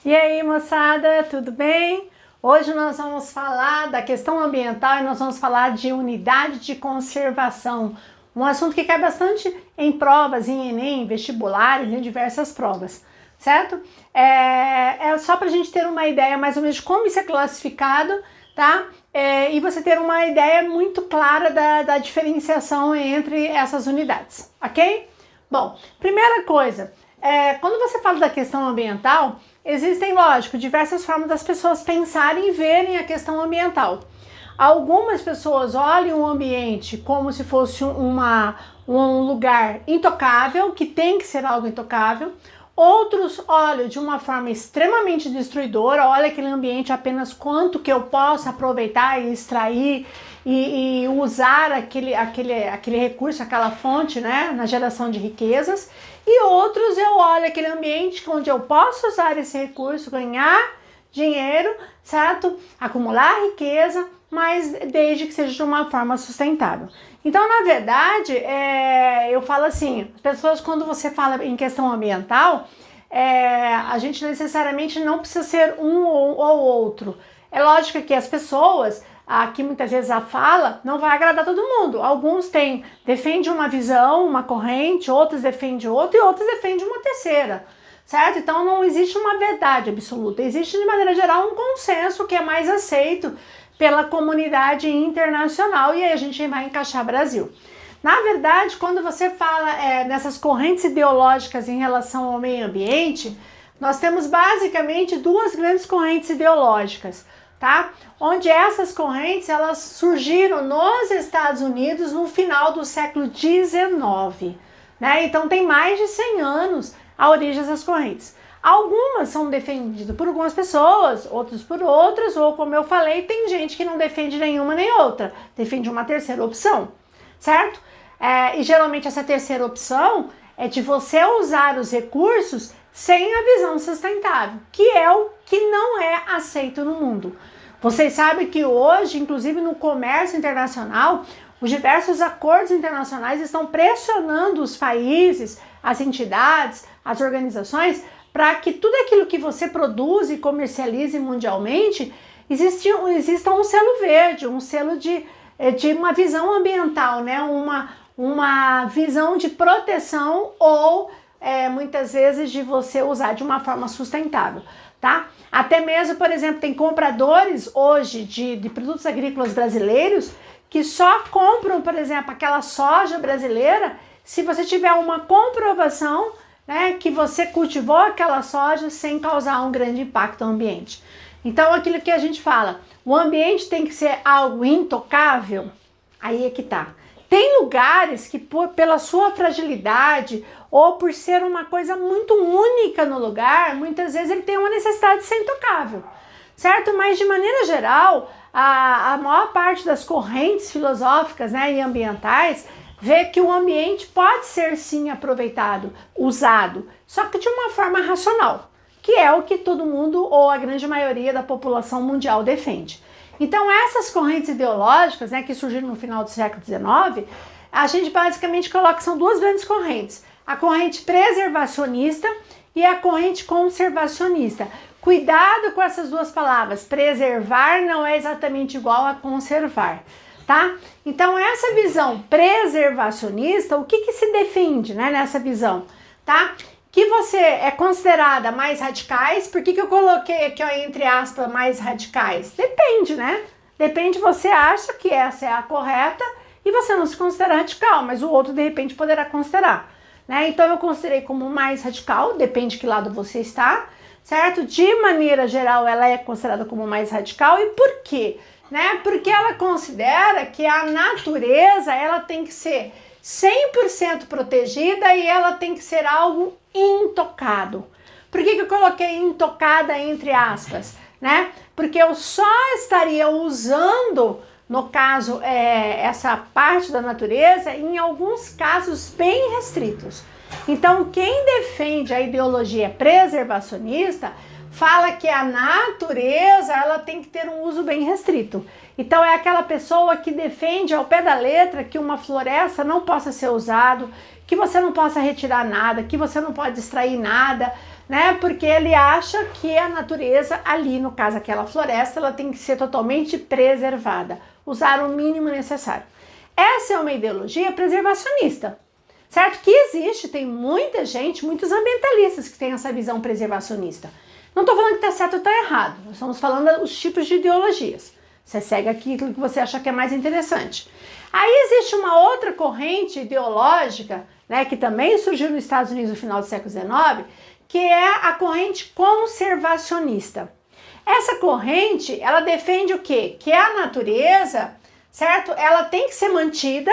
E aí, moçada, tudo bem? Hoje nós vamos falar da questão ambiental e nós vamos falar de unidade de conservação, um assunto que cai bastante em provas, em Enem, vestibulares, em diversas provas, certo? É só para a gente ter uma ideia mais ou menos de como isso é classificado, tá? E você ter uma ideia muito clara da diferenciação entre essas unidades, ok? Bom, primeira coisa, quando você fala da questão ambiental, existem, lógico, diversas formas das pessoas pensarem e verem a questão ambiental. Algumas pessoas olham o ambiente como se fosse um lugar intocável, que tem que ser algo intocável. Outros olham de uma forma extremamente destruidora, olha aquele ambiente apenas quanto que eu posso aproveitar e extrair e usar aquele recurso, aquela fonte, né, na geração de riquezas. E outros eu olho aquele ambiente onde eu posso usar esse recurso, ganhar dinheiro, certo? Acumular riqueza, mas desde que seja de uma forma sustentável. Então, na verdade, eu falo assim, as pessoas, quando você fala em questão ambiental, a gente necessariamente não precisa ser um ou outro. É lógico que as pessoas, aqui muitas vezes a fala não vai agradar todo mundo. Alguns defendem uma visão, uma corrente, outros defendem outra e outros defendem uma terceira, certo? Então não existe uma verdade absoluta, existe de maneira geral um consenso que é mais aceito pela comunidade internacional e aí a gente vai encaixar Brasil. Na verdade, quando você fala nessas correntes ideológicas em relação ao meio ambiente, nós temos basicamente duas grandes correntes ideológicas, tá? Onde essas correntes elas surgiram nos Estados Unidos no final do século XIX, né? Então tem mais de 100 anos a origem dessas correntes. Algumas são defendidas por algumas pessoas, outras por outras, ou como eu falei, tem gente que não defende nenhuma nem outra, defende uma terceira opção, certo? E geralmente essa terceira opção é de você usar os recursos sem a visão sustentável, que é o que não é aceito no mundo. Vocês sabem que hoje, inclusive no comércio internacional, os diversos acordos internacionais estão pressionando os países, as entidades, as organizações, para que tudo aquilo que você produz e comercialize mundialmente, exista um selo verde, um selo de uma visão ambiental, né? Uma visão de proteção ou muitas vezes de você usar de uma forma sustentável, tá? Até mesmo, por exemplo, tem compradores hoje de produtos agrícolas brasileiros que só compram, por exemplo, aquela soja brasileira se você tiver uma comprovação, né, que você cultivou aquela soja sem causar um grande impacto ao ambiente. Então, aquilo que a gente fala, o ambiente tem que ser algo intocável, aí é que tá. Tem lugares que pela sua fragilidade ou por ser uma coisa muito única no lugar, muitas vezes ele tem uma necessidade de ser intocável, certo? Mas de maneira geral, a maior parte das correntes filosóficas, né, e ambientais vê que o ambiente pode ser sim aproveitado, usado, só que de uma forma racional, que é o que todo mundo ou a grande maioria da população mundial defende. Então essas correntes ideológicas, né, que surgiram no final do século XIX, a gente basicamente coloca que são duas grandes correntes, a corrente preservacionista e a corrente conservacionista. Cuidado com essas duas palavras, preservar não é exatamente igual a conservar, tá? Então essa visão preservacionista, o que se defende, né, nessa visão, tá? Que você é considerada mais radicais. Por que eu coloquei aqui, ó, entre aspas, mais radicais? Depende, né? Depende, você acha que essa é a correta e você não se considera radical, mas o outro de repente poderá considerar, né? Então eu considerei como mais radical, depende de que lado você está, certo? De maneira geral ela é considerada como mais radical. E por quê? Né? Porque ela considera que a natureza ela tem que ser 100% protegida e ela tem que ser algo intocado. Por que eu coloquei intocada entre aspas? Né? Porque eu só estaria usando, no caso, essa parte da natureza em alguns casos bem restritos. Então, quem defende a ideologia preservacionista fala que a natureza ela tem que ter um uso bem restrito. Então é aquela pessoa que defende ao pé da letra que uma floresta não possa ser usado, que você não possa retirar nada, que você não pode extrair nada, né? Porque ele acha que a natureza ali, no caso aquela floresta, ela tem que ser totalmente preservada, usar o mínimo necessário. Essa é uma ideologia preservacionista, certo? Que existe, tem muita gente, muitos ambientalistas que têm essa visão preservacionista. Não estou falando que está certo ou está errado, nós estamos falando dos tipos de ideologias. Você segue aquilo que você acha que é mais interessante. Aí existe uma outra corrente ideológica, né, que também surgiu nos Estados Unidos no final do século XIX, que é a corrente conservacionista. Essa corrente, ela defende o quê? Que a natureza, certo? Ela tem que ser mantida,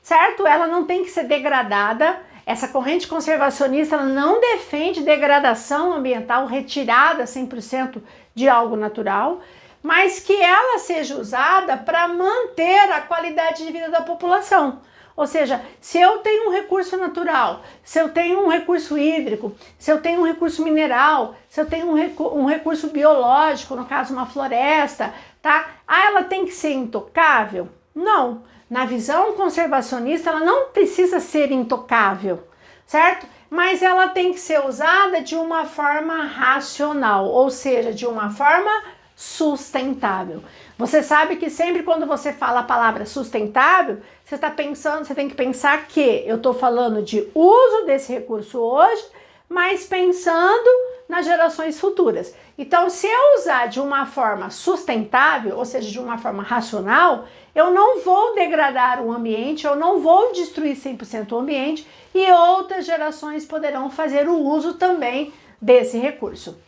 certo? Ela não tem que ser degradada. Essa corrente conservacionista, ela não defende degradação ambiental, retirada 100% de algo natural, mas que ela seja usada para manter a qualidade de vida da população. Ou seja, se eu tenho um recurso natural, se eu tenho um recurso hídrico, se eu tenho um recurso mineral, se eu tenho um recurso biológico, no caso uma floresta, tá? Ela tem que ser intocável? Não. Na visão conservacionista, ela não precisa ser intocável, certo? Mas ela tem que ser usada de uma forma racional, ou seja, de uma forma sustentável. Você sabe que sempre quando você fala a palavra sustentável, você está pensando, você tem que pensar que eu estou falando de uso desse recurso hoje, mas pensando nas gerações futuras. Então, se eu usar de uma forma sustentável, ou seja, de uma forma racional, eu não vou degradar o ambiente, eu não vou destruir 100% o ambiente e outras gerações poderão fazer o uso também desse recurso.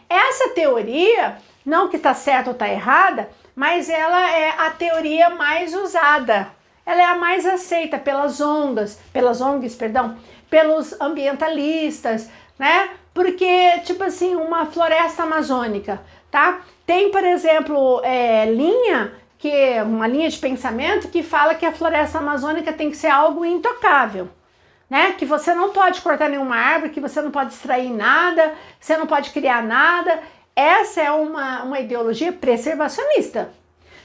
Essa teoria, não que está certa ou está errada, mas ela é a teoria mais usada. Ela é a mais aceita pelas ONGs, pelos ambientalistas, né? Porque, tipo assim, uma floresta amazônica, tá? Tem, por exemplo, uma linha de pensamento que fala que a floresta amazônica tem que ser algo intocável, né? Que você não pode cortar nenhuma árvore, que você não pode extrair nada, você não pode criar nada. Essa é uma ideologia preservacionista,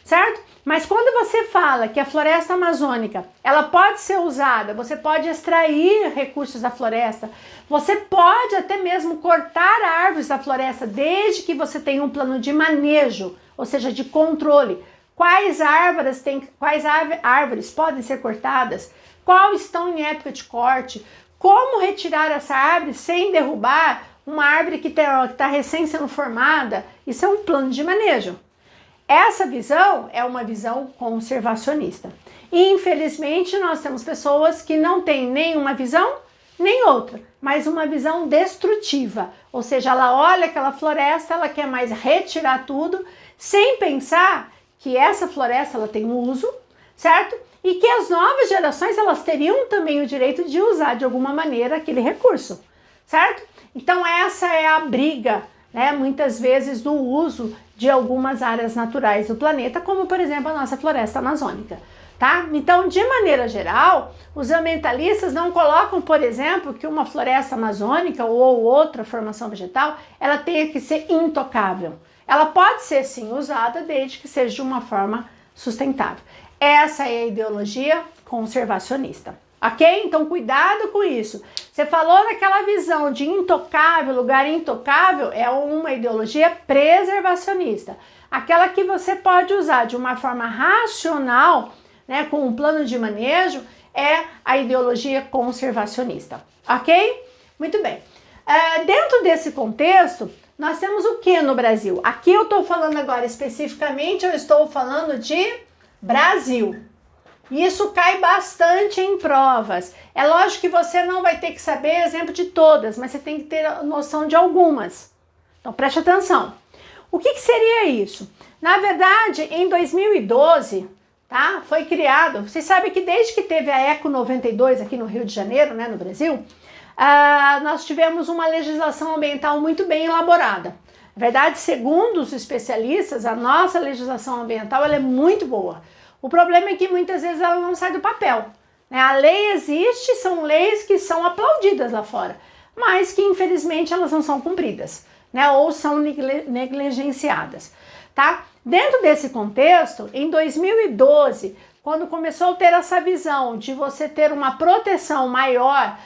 certo? Mas quando você fala que a floresta amazônica, ela pode ser usada, você pode extrair recursos da floresta, você pode até mesmo cortar árvores da floresta, desde que você tenha um plano de manejo, ou seja, de controle. Quais árvores podem ser cortadas, quais estão em época de corte, como retirar essa árvore sem derrubar uma árvore que está recém sendo formada. Isso é um plano de manejo. Essa visão é uma visão conservacionista. E, infelizmente, nós temos pessoas que não têm nenhuma visão, nem outra, mas uma visão destrutiva. Ou seja, ela olha aquela floresta, ela quer mais retirar tudo, sem pensar que essa floresta ela tem um uso, certo? E que as novas gerações elas teriam também o direito de usar de alguma maneira aquele recurso, certo? Então essa é a briga, né, muitas vezes do uso de algumas áreas naturais do planeta, como por exemplo a nossa floresta amazônica, tá? Então, de maneira geral, os ambientalistas não colocam, por exemplo, que uma floresta amazônica ou outra formação vegetal, ela tenha que ser intocável. Ela pode ser sim usada desde que seja de uma forma sustentável. Essa é a ideologia conservacionista. Ok? Então cuidado com isso. Você falou naquela visão de intocável, lugar intocável, é uma ideologia preservacionista. Aquela que você pode usar de uma forma racional, né, com um plano de manejo, é a ideologia conservacionista. Ok? Muito bem. Dentro desse contexto, nós temos o que no Brasil? Aqui eu estou falando agora especificamente, eu estou falando de Brasil. Isso cai bastante em provas. É lógico que você não vai ter que saber exemplo de todas, mas você tem que ter noção de algumas. Então preste atenção. O que seria isso? Na verdade, em 2012, tá, foi criado, vocês sabem que desde que teve a Eco 92 aqui no Rio de Janeiro, né, no Brasil, nós tivemos uma legislação ambiental muito bem elaborada. Na verdade, segundo os especialistas, a nossa legislação ambiental ela é muito boa. O problema é que muitas vezes ela não sai do papel, né? A lei existe, são leis que são aplaudidas lá fora, mas que infelizmente elas não são cumpridas, né? Ou são negligenciadas, tá? Dentro desse contexto, em 2012, quando começou a ter essa visão de você ter uma proteção maior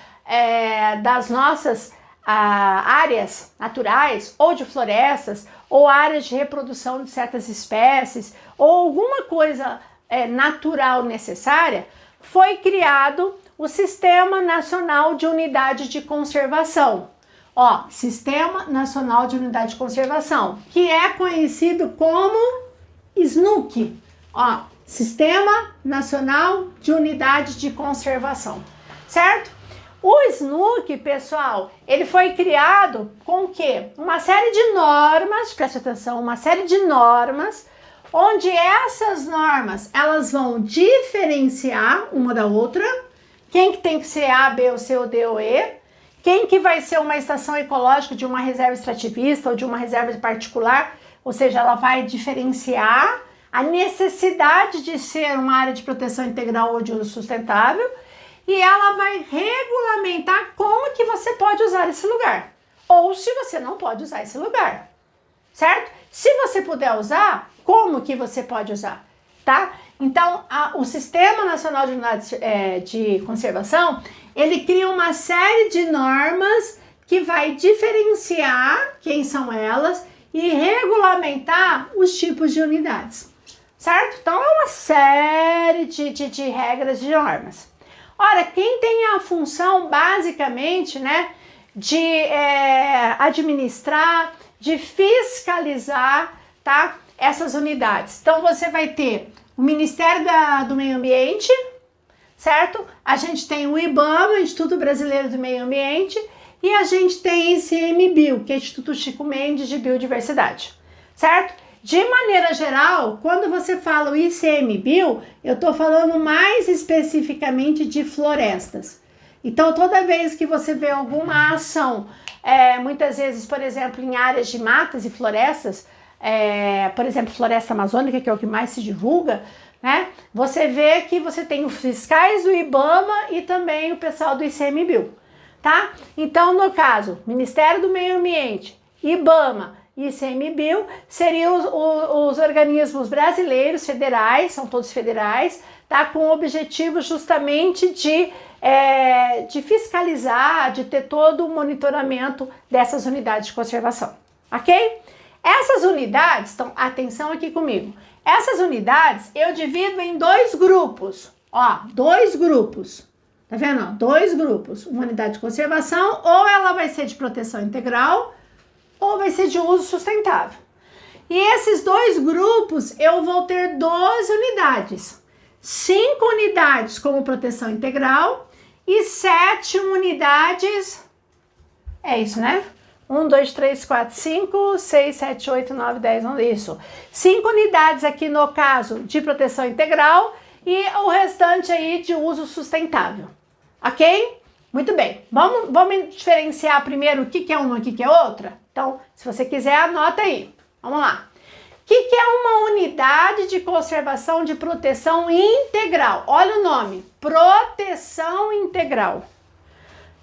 das nossas áreas naturais ou de florestas ou áreas de reprodução de certas espécies ou alguma coisa natural necessária, foi criado o Sistema Nacional de Unidade de Conservação. Ó, Sistema Nacional de Unidade de Conservação, que é conhecido como SNUC. Ó, Sistema Nacional de Unidade de Conservação, certo? O SNUC, pessoal, ele foi criado com o quê? Uma série de normas, preste atenção, uma série de normas, onde essas normas, elas vão diferenciar uma da outra, quem que tem que ser A, B, ou C, ou D, ou E, quem que vai ser uma estação ecológica de uma reserva extrativista ou de uma reserva particular, ou seja, ela vai diferenciar a necessidade de ser uma área de proteção integral ou de uso sustentável, e ela vai regulamentar como que você pode usar esse lugar, ou se você não pode usar esse lugar, certo? Se você puder usar, como que você pode usar, tá? Então, o Sistema Nacional de Unidades de Conservação, ele cria uma série de normas que vai diferenciar quem são elas e regulamentar os tipos de unidades, certo? Então, é uma série de regras, de normas. Ora, quem tem a função, basicamente, né, de administrar, de fiscalizar, tá, essas unidades. Então, você vai ter o Ministério do Meio Ambiente, certo? A gente tem o IBAMA, Instituto Brasileiro do Meio Ambiente, e a gente tem ICMBio, que é Instituto Chico Mendes de Biodiversidade, certo? De maneira geral, quando você fala o ICMBio, eu estou falando mais especificamente de florestas. Então, toda vez que você vê alguma ação, muitas vezes, por exemplo, em áreas de matas e florestas, por exemplo, floresta amazônica, que é o que mais se divulga, né? Você vê que você tem os fiscais do IBAMA e também o pessoal do ICMBio, tá? Então, no caso, Ministério do Meio Ambiente, IBAMA, ICMBio seriam os organismos brasileiros, federais, são todos federais, tá? Com o objetivo justamente de fiscalizar, de ter todo o monitoramento dessas unidades de conservação, ok? Essas unidades, então, atenção aqui comigo, essas unidades eu divido em dois grupos, ó, dois grupos, tá vendo? Ó, dois grupos, uma unidade de conservação, ou ela vai ser de proteção integral, ou vai ser de uso sustentável. E esses dois grupos eu vou ter 12 unidades. 5 unidades como proteção integral e 7 unidades, é isso, né? 1, 2, 3, 4, 5, 6, 7, 8, 9, 10, 11, isso. 5 unidades aqui no caso de proteção integral e o restante aí de uso sustentável, ok? Muito bem, vamos diferenciar primeiro o que é uma e o que é outra? Então, se você quiser, anota aí. Vamos lá. O que é uma unidade de conservação de proteção integral? Olha o nome, proteção integral,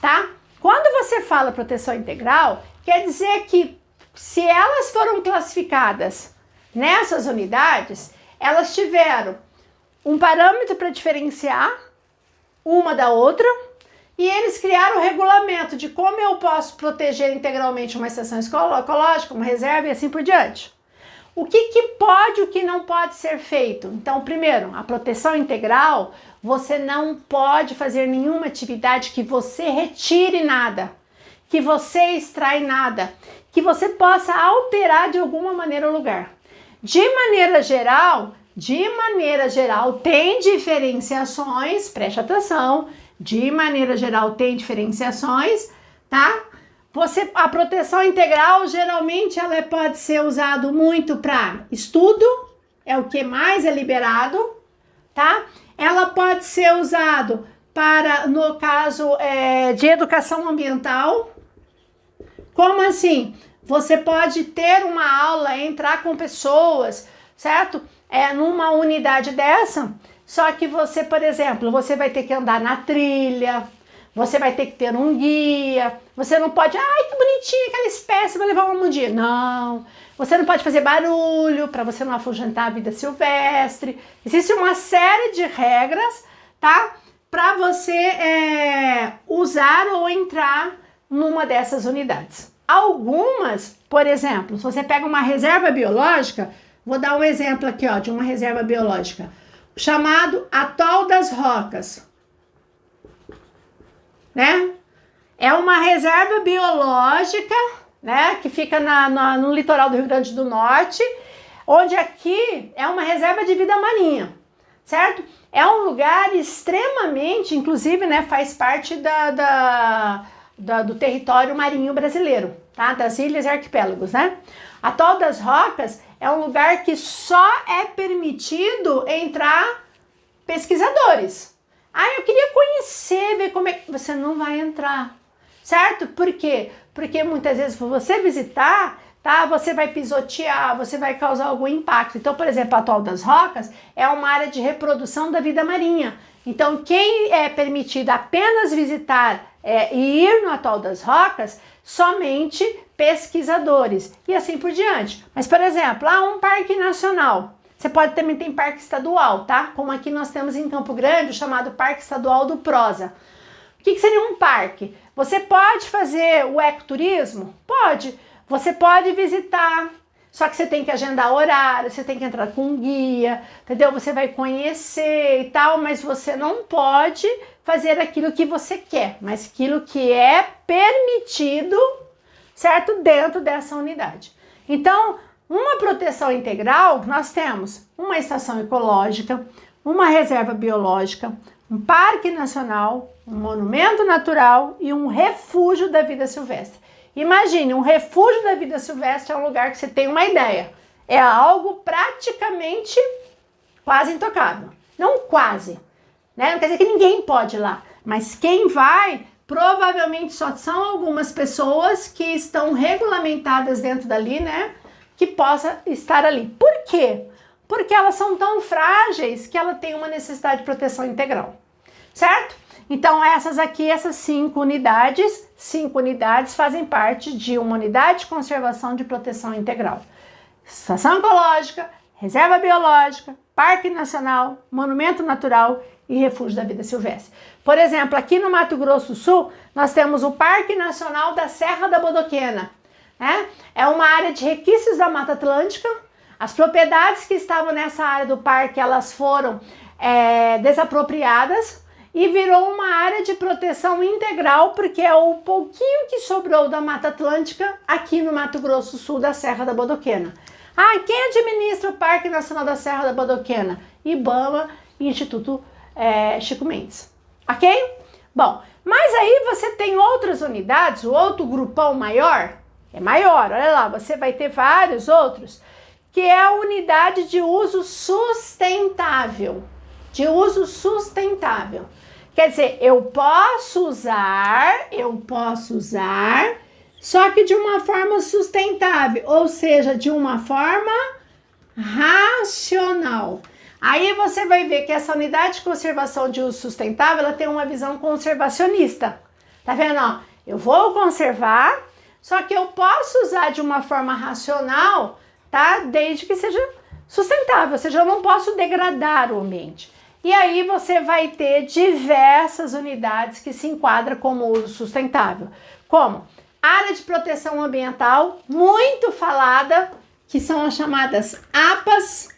tá? Quando você fala proteção integral, quer dizer que se elas foram classificadas nessas unidades, elas tiveram um parâmetro para diferenciar uma da outra, e eles criaram o regulamento de como eu posso proteger integralmente uma estação ecológica, uma reserva e assim por diante. O que pode e o que não pode ser feito? Então, primeiro, a proteção integral, você não pode fazer nenhuma atividade que você retire nada, que você extrai nada, que você possa alterar de alguma maneira o lugar. De maneira geral, tem diferenciações, preste atenção, de maneira geral tem diferenciações, tá? A proteção integral, geralmente, ela pode ser usada muito para estudo, é o que mais é liberado, tá? Ela pode ser usado para, no caso de educação ambiental. Como assim? Você pode ter uma aula, entrar com pessoas, certo? Numa unidade dessa, só que você, por exemplo, você vai ter que andar na trilha, você vai ter que ter um guia, você não pode, ai que bonitinha aquela espécie, vai levar uma mudinha. Não, você não pode fazer barulho para você não afugentar a vida silvestre. Existe uma série de regras, tá? Para você usar ou entrar numa dessas unidades. Algumas, por exemplo, se você pega uma reserva biológica, vou dar um exemplo aqui, ó, de uma reserva biológica, chamado Atol das Rocas, né? É uma reserva biológica, né, que fica no litoral do Rio Grande do Norte, onde aqui é uma reserva de vida marinha, certo? É um lugar extremamente, inclusive, né, faz parte do território marinho brasileiro, tá? Das ilhas e arquipélagos, né? Atol das Rocas é um lugar que só é permitido entrar pesquisadores. Ah, eu queria conhecer, ver como é que... Você não vai entrar, certo? Por quê? Porque muitas vezes, se você visitar, tá, você vai pisotear, você vai causar algum impacto. Então, por exemplo, a Atol das Rocas é uma área de reprodução da vida marinha. Então, quem é permitido apenas visitar e ir no Atol das Rocas, somente pesquisadores e assim por diante. Mas, por exemplo, há um parque nacional. Você pode também ter parque estadual, tá? Como aqui nós temos em Campo Grande, o chamado Parque Estadual do Prosa. O que seria um parque? Você pode fazer o ecoturismo? Pode. Você pode visitar, só que você tem que agendar horário, você tem que entrar com um guia, entendeu? Você vai conhecer e tal, mas você não pode fazer aquilo que você quer, mas aquilo que é permitido, certo? Dentro dessa unidade. Então, uma proteção integral, nós temos uma estação ecológica, uma reserva biológica, um parque nacional, um monumento natural e um refúgio da vida silvestre. Imagine, um refúgio da vida silvestre é um lugar que você tem uma ideia. É algo praticamente quase intocável. Não quase, né? Não quer dizer que ninguém pode ir lá. Mas quem vai, provavelmente só são algumas pessoas que estão regulamentadas dentro dali, né? Que possa estar ali. Por quê? Porque elas são tão frágeis que ela tem uma necessidade de proteção integral. Certo? Então, essas 5 unidades fazem parte de uma unidade de conservação de proteção integral. Estação ecológica, reserva biológica, parque nacional, monumento natural e refúgio da vida silvestre. Por exemplo, aqui no Mato Grosso do Sul, nós temos o Parque Nacional da Serra da Bodoquena, né? É uma área de requisitos da Mata Atlântica. As propriedades que estavam nessa área do parque, elas foram desapropriadas, e virou uma área de proteção integral, porque é o pouquinho que sobrou da Mata Atlântica aqui no Mato Grosso do Sul, da Serra da Bodoquena. Ah, quem administra o Parque Nacional da Serra da Bodoquena? IBAMA e Instituto Chico Mendes. Ok? Bom, mas aí você tem outras unidades, o outro grupão maior, é maior, olha lá, você vai ter vários outros, que é a unidade de uso sustentável. De uso sustentável. Quer dizer, eu posso usar, só que de uma forma sustentável, ou seja, de uma forma racional. Aí você vai ver que essa unidade de conservação de uso sustentável, ela tem uma visão conservacionista. Tá vendo? Ó, eu vou conservar, só que eu posso usar de uma forma racional, tá? Desde que seja sustentável, ou seja, eu não posso degradar o ambiente. E aí você vai ter diversas unidades que se enquadram como uso sustentável, como área de proteção ambiental, muito falada, que são as chamadas APAs.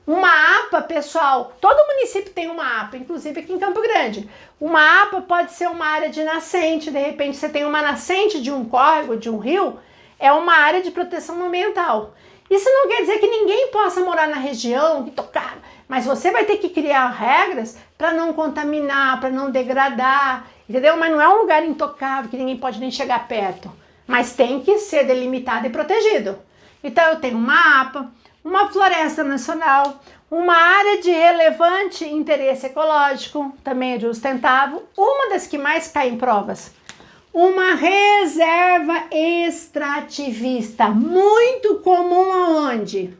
Uma APA, pessoal, todo município tem uma APA, inclusive aqui em Campo Grande. Uma APA pode ser uma área de nascente, de repente você tem uma nascente de um córrego, de um rio, é uma área de proteção ambiental. Isso não quer dizer que ninguém possa morar na região, tocar, mas você vai ter que criar regras para não contaminar, para não degradar, entendeu? Mas não é um lugar intocável que ninguém pode nem chegar perto, mas tem que ser delimitado e protegido. Então eu tenho uma APA, uma floresta nacional, uma área de relevante interesse ecológico, também é de sustentável, uma das que mais cai em provas, uma reserva extrativista, muito comum aonde?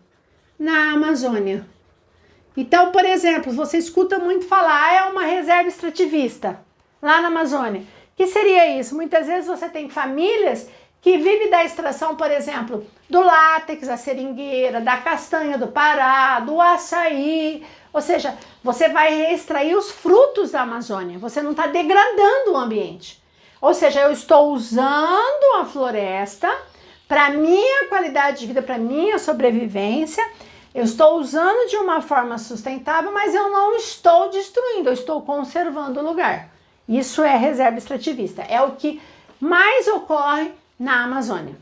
Na Amazônia. Então, por exemplo, você escuta muito falar, é uma reserva extrativista, lá na Amazônia. O que seria isso? Muitas vezes você tem famílias que vivem da extração, por exemplo, do látex, da seringueira, da castanha do Pará, do açaí, ou seja, você vai extrair os frutos da Amazônia, você não está degradando o ambiente. Ou seja, eu estou usando a floresta para minha qualidade de vida, para minha sobrevivência. Eu estou usando de uma forma sustentável, mas eu não estou destruindo, eu estou conservando o lugar. Isso é reserva extrativista, é o que mais ocorre na Amazônia,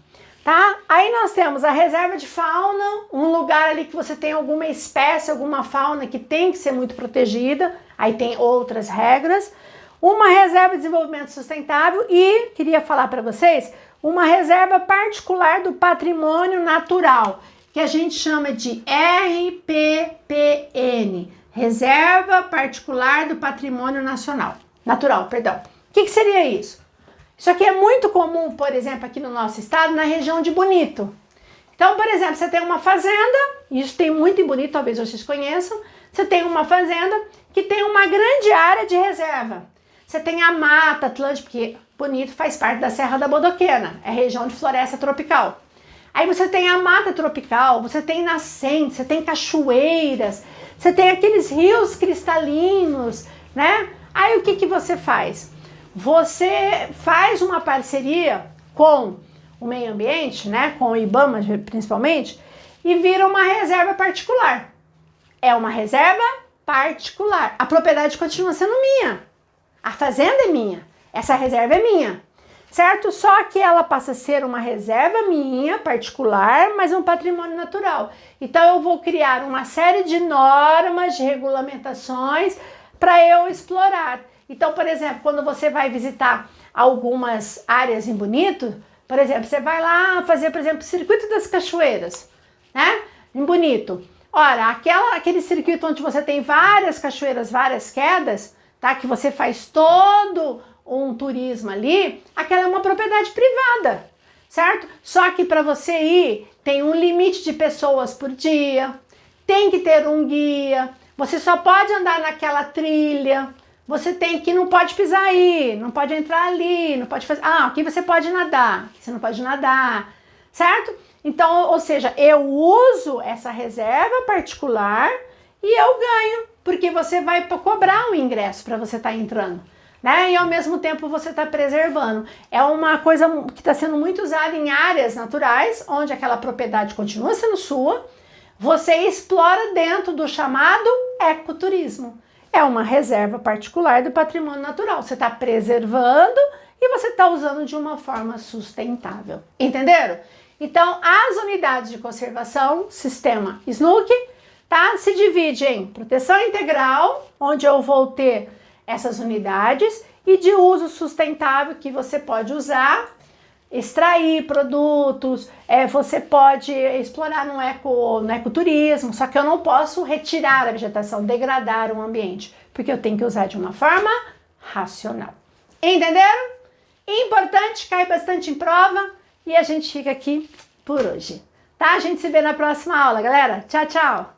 tá? Aí nós temos a reserva de fauna, um lugar ali que você tem alguma espécie, alguma fauna que tem que ser muito protegida, aí tem outras regras. Uma reserva de desenvolvimento sustentável e, queria falar para vocês, uma reserva particular do patrimônio natural, que a gente chama de RPPN, Reserva Particular do Patrimônio Natural, perdão. O que seria isso? Isso aqui é muito comum, por exemplo, aqui no nosso estado, na região de Bonito. Então, por exemplo, você tem uma fazenda, isso tem muito em Bonito, talvez vocês conheçam, você tem uma fazenda que tem uma grande área de reserva. Você tem a Mata Atlântica, porque Bonito faz parte da Serra da Bodoquena, é região de floresta tropical. Aí você tem a mata tropical, você tem nascentes, você tem cachoeiras, você tem aqueles rios cristalinos, né? Aí o que você faz? Você faz uma parceria com o meio ambiente, né? Com o IBAMA principalmente, e vira uma reserva particular. É uma reserva particular. A propriedade continua sendo minha. A fazenda é minha. Essa reserva é minha. Certo? Só que ela passa a ser uma reserva minha, particular, mas um patrimônio natural. Então eu vou criar uma série de normas, de regulamentações para eu explorar. Então, por exemplo, quando você vai visitar algumas áreas em Bonito, por exemplo, você vai lá fazer, por exemplo, o Circuito das Cachoeiras, né? Em Bonito. Ora, aquele circuito onde você tem várias cachoeiras, várias quedas, tá? Que você faz todo um turismo ali, aquela é uma propriedade privada, certo? Só que para você ir, tem um limite de pessoas por dia, tem que ter um guia, você só pode andar naquela trilha, você não pode pisar aí, não pode entrar ali, não pode fazer... Ah, aqui você pode nadar, aqui você não pode nadar, certo? Então, ou seja, eu uso essa reserva particular e eu ganho, porque você vai cobrar um ingresso para você estar entrando. Né? E ao mesmo tempo você está preservando. É uma coisa que está sendo muito usada em áreas naturais, onde aquela propriedade continua sendo sua, você explora dentro do chamado ecoturismo. É uma reserva particular do patrimônio natural. Você está preservando e você está usando de uma forma sustentável. Entenderam? Então, as unidades de conservação, sistema SNUC, tá? Se divide em proteção integral, onde eu vou ter essas unidades, e de uso sustentável que você pode usar, extrair produtos, você pode explorar no ecoturismo, só que eu não posso retirar a vegetação, degradar o ambiente, porque eu tenho que usar de uma forma racional. Entenderam? Importante, cai bastante em prova, e a gente fica aqui por hoje. Tá? A gente se vê na próxima aula, galera. Tchau, tchau!